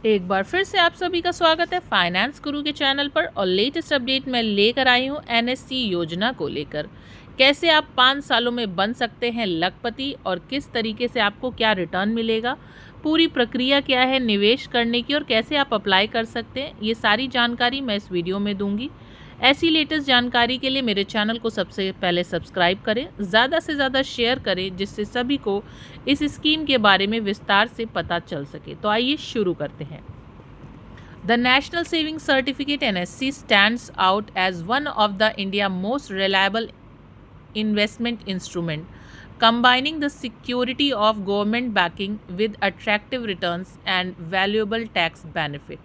एक बार फिर से आप सभी का स्वागत है फाइनेंस गुरु के चैनल पर। और लेटेस्ट अपडेट मैं लेकर आई हूँ एनएससी योजना को लेकर। कैसे आप 5 सालों में बन सकते हैं लखपति और किस तरीके से आपको क्या रिटर्न मिलेगा, पूरी प्रक्रिया क्या है निवेश करने की और कैसे आप अप्लाई कर सकते हैं, ये सारी जानकारी मैं इस वीडियो में दूंगी। ऐसी लेटेस्ट जानकारी के लिए मेरे चैनल को सबसे पहले सब्सक्राइब करें, ज़्यादा से ज़्यादा शेयर करें जिससे सभी को इस स्कीम के बारे में विस्तार से पता चल सके। तो आइए शुरू करते हैं। The National Savings Certificate NSC stands out as one of the India's most reliable investment instrument, combining the security of government backing with attractive returns and valuable tax benefit.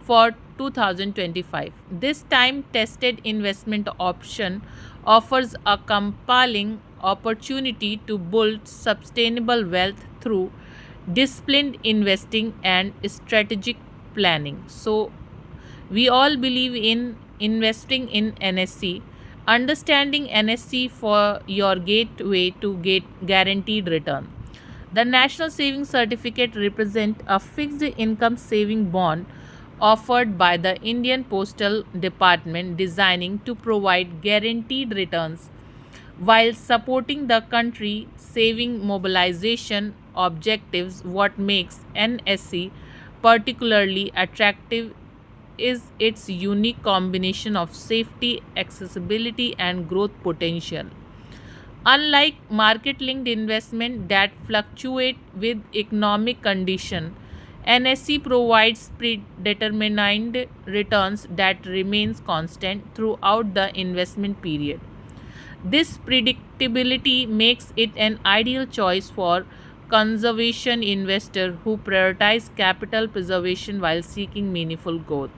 For 2025, this time-tested investment option offers a compelling opportunity to build sustainable wealth through disciplined investing and strategic planning. So, we all believe in investing in NSC. Understanding NSC for your gateway to get guaranteed return. The National Savings Certificate represents a fixed income saving bond offered by the Indian Postal Department designing to provide guaranteed returns while supporting the country saving mobilization objectives. What makes NSC particularly attractive is its unique combination of safety, accessibility, and growth potential. Unlike market-linked investment that fluctuate with economic condition, NSC provides predetermined returns that remains constant throughout the investment period. This predictability makes it an ideal choice for conservation investors who prioritize capital preservation while seeking meaningful growth.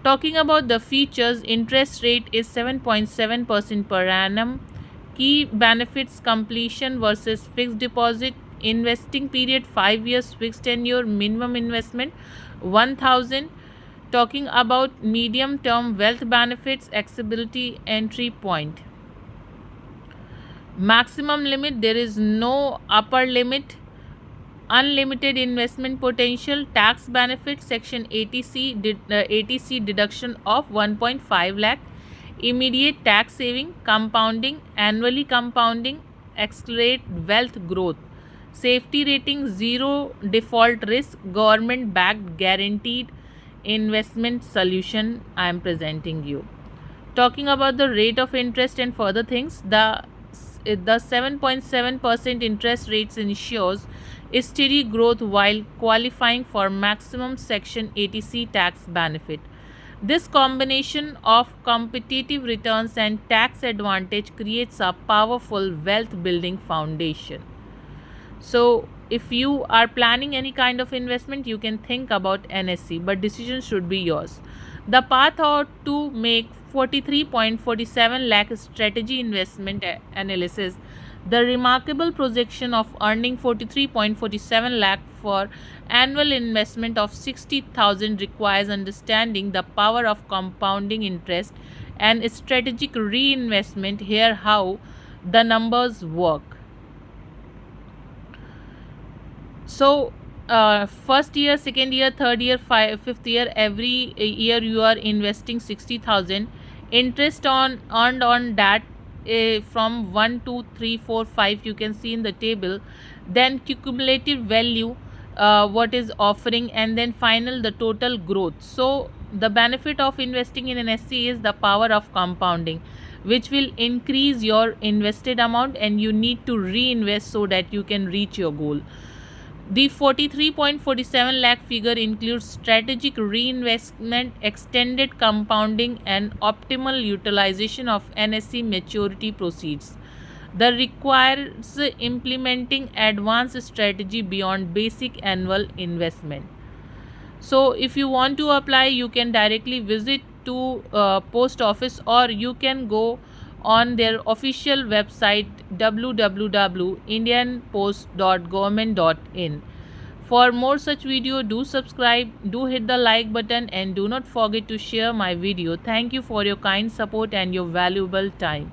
Talking about the features, interest rate is 7.7% per annum. Key benefits: completion versus fixed deposit, investing period 5 years, fixed tenure, minimum investment 1000. Talking about medium term wealth benefits, accessibility, entry point. Maximum limit: there is no upper limit. Unlimited investment potential. Tax benefit: section 80C deduction of 1.5 lakh. Immediate tax saving. Compounding: annually compounding accelerate wealth growth. Safety rating: zero default risk, government backed guaranteed investment solution I am presenting you. Talking about the rate of interest and further things, the 7.7% interest rates ensures steady growth while qualifying for maximum section 80C tax benefit. This combination of competitive returns and tax advantage creates a powerful wealth building foundation. So, if you are planning any kind of investment, you can think about NSC, but decision should be yours. The path ought to make 43.47 lakh strategy investment analysis. The remarkable projection of earning 43.47 lakh for annual investment of 60,000 requires understanding the power of compounding interest and strategic reinvestment. Here how the numbers work. So, first year, second year, third year, fifth year, every year you are investing 60,000. Interest on earned on that from 1, 2, 3, 4, 5 you can see in the table. Then cumulative value, what is offering, and then final the total growth. So the benefit of investing in an SC is the power of compounding, which will increase your invested amount and you need to reinvest so that you can reach your goal. The 43.47 lakh figure includes strategic reinvestment, extended compounding, and optimal utilization of NSC maturity proceeds. The requires implementing advanced strategy beyond basic annual investment. So, if you want to apply, you can directly visit to post office, or you can go on their official website www.indianpost.government.in. For more such video, do subscribe, do hit the like button, and do not forget to share my video. Thank you for your kind support and your valuable time.